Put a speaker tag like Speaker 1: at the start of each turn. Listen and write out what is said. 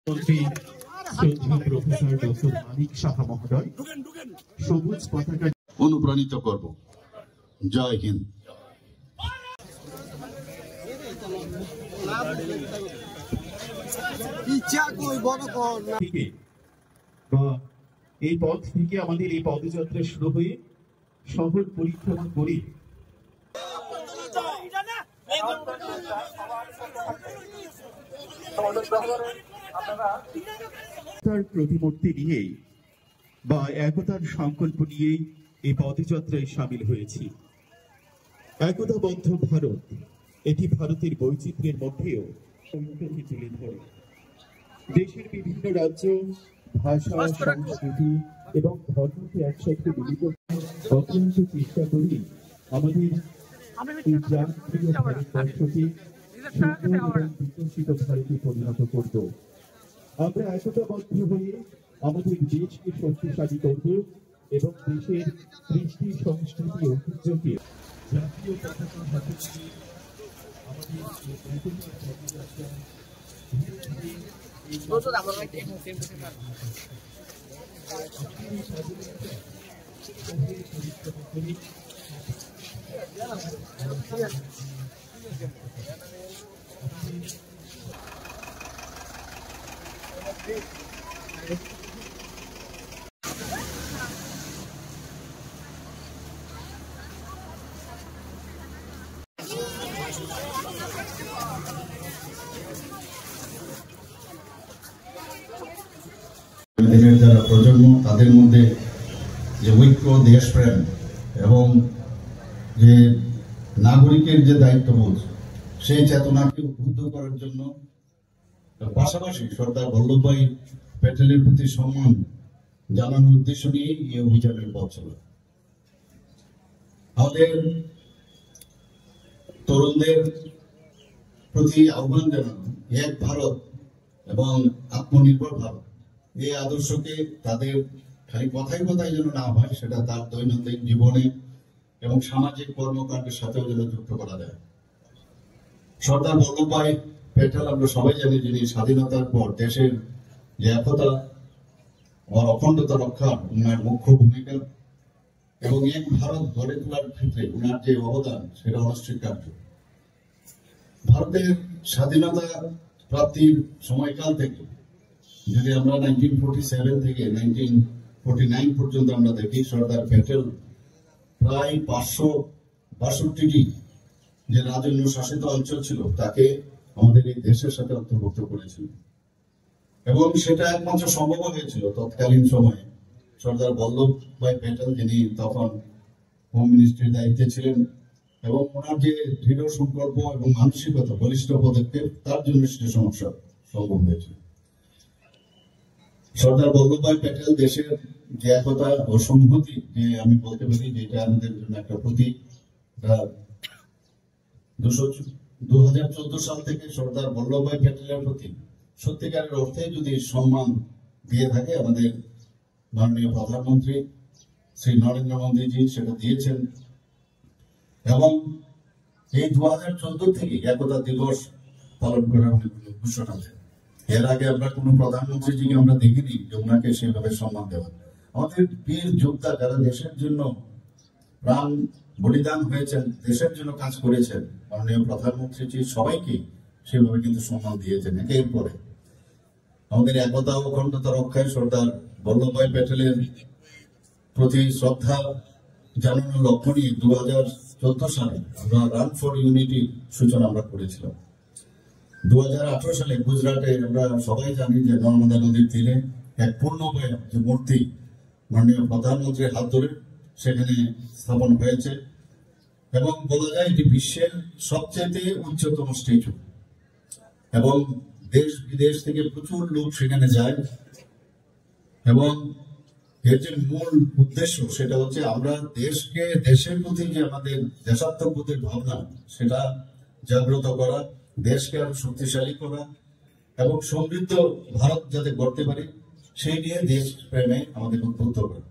Speaker 1: মন্ত্রী শ্রদ্ধেয় professor doctor Manik Saha মহোদয় সবুজ পতাকা
Speaker 2: অনুপ্রাণিত করব। জয় হিন্দ।
Speaker 1: এই পথ থেকে আমাদের এই পদযাত্রা শুরু হয়ে শহর পরিক্রমা করে প্রতিমূর্তি নিয়ে বা একতার সংকল্প নিয়ে এই পদযাত্রায় সামিল হয়েছি। একতাবদ্ধ ভারত, এটি ভারতের বৈচিত্র্যের মধ্যেও ঐক্যকে তুলে ধরে। দেশের বিভিন্ন রাজ্য, ভাষা, সংস্কৃতি এবং ধর্মকে একসাথে মিলিত অত্যন্ত চেষ্টা করি আমাদের এই প্রাণপ্রিয় ভারতবর্ষকে সুন্দর এবং বিকশিত ভারতে পরিণত করব। আমরা একতাবদ্ধ হয়ে আমাদের দেশকে শক্তিশালী করব এবং দেশের কৃষ্টি, সংস্কৃতি, ঐতিহ্যকে জাতীয় পতাকা হাতে নিয়ে
Speaker 2: যারা প্রজন্ম, তাদের মধ্যে যে ঐক্য, দেশপ্রেম এবং যে নাগরিকের যে দায়িত্ববোধ, সেই চেতনাকে উদ্বুদ্ধ করার জন্য পাশাপাশি সর্দার বল্লভভাই প্যাটেলের প্রতি সম্মান জানানোর উদ্দেশ্য নিয়ে এই অভিযানের পথ চলে। আমাদের তরুণদের প্রতি আহ্বান জানানো এক ভারত এবং আত্মনির্ভর ভারত, এই আদর্শকে তাদের খালি কথায় কথায় যেন না হয়, সেটা তার দৈনন্দিন জীবনে এবং সামাজিক কর্মকাণ্ডের সাথেও যেন যুক্ত করা যায়। সর্দার বল্লভভাই প্যাটেল, আমরা সবাই জানি, যিনি স্বাধীনতার পর দেশের যে একতা ও অখণ্ডতা রক্ষার উনার মুখ্য ভূমিকা এবং এক ভারত গড়ে তোলার ক্ষেত্রে উনার যে অবদান, সেটা অনস্বীকার্য। ভারতের স্বাধীনতা প্রাপ্তির সময়কাল থেকে যদি আমরা 1947 থেকে 1949 পর্যন্ত আমরা দেখি, সর্দার প্যাটেল প্রায় 562টি যে রাজন্য শাসিত অঞ্চল ছিল তাকে আমাদের এই দেশের সাথে অন্তর্ভুক্ত করেছিল এবং সেটা একমাত্র সম্ভব হয়েছিল তৎকালীন সময়ে সর্দার বল্লভভাই প্যাটেল, যিনি তখন হোম মিনিস্ট্রির দায়িত্বে ছিলেন, এবং ওনার যে দৃঢ় সংকল্প এবং মানসিকতা, বলিষ্ঠ পদক্ষেপ, তার জন্য সেটা সমস্যা সম্ভব হয়েছিল। সর্দার বল্লভভাই প্যাটেল দেশের যে একতা ও সংহতি, যে আমি বলতে পারি যেটা আমাদের জন্য একটা প্রতীক, 2014 সাল থেকে সর্দার বল্লভভাই প্যাটেলের প্রতি সত্যিকারের অর্থে যদি সম্মান দিয়ে থাকে আমাদের মাননীয় প্রধানমন্ত্রী শ্রী নরেন্দ্র মোদীজি, সেটা দিয়েছেন। এবং এই 2014 থেকে একতা দিবস পালন করার ঘোষণা দেন। এর আগে আমরা কোন প্রধানমন্ত্রীজিকে আমরা দেখিনি যে ওনাকে সেভাবে সম্মান দেওয়া। আমাদের বীর যোদ্ধা যারা দেশের জন্য প্রাণ বলিদান হয়েছেন, দেশের জন্য কাজ করেছেন, মাননীয় প্রধানমন্ত্রীজি সবাইকে সেভাবে কিন্তু সম্মান দিয়েছেন। একের পরে আমাদের একতা ও অখণ্ডতা রক্ষায় সর্দার বল্লভভাই প্যাটেলের প্রতি শ্রদ্ধা জানানোর লক্ষ্য নিয়ে 2014 সালে আমরা রান ফর ইউনিটি সূচনা আমরা করেছিলাম। 2018 সালে গুজরাটে আমরা সবাই জানি যে নর্মদা নদীর তীরে এক পূর্ণবয় যে মূর্তি মাননীয় প্রধানমন্ত্রীর হাত ধরে সেখানে স্থাপন হয়েছে এবং বলা যায় এটি বিশ্বের সবচেয়ে উচ্চতম স্ট্যাচু এবং দেশ বিদেশ থেকে প্রচুর লোক সেখানে যায় এবং এর যে মূল উদ্দেশ্য সেটা হচ্ছে আমরা দেশকে, দেশের প্রতি যে আমাদের দেশাত্মবোধের ভাবনা, সেটা জাগ্রত করা, দেশকে আরো শক্তিশালী করা এবং সমৃদ্ধ ভারত যাতে গড়তে পারি সেই নিয়ে দেশ প্রেমে আমাদের উদ্বুদ্ধ করা।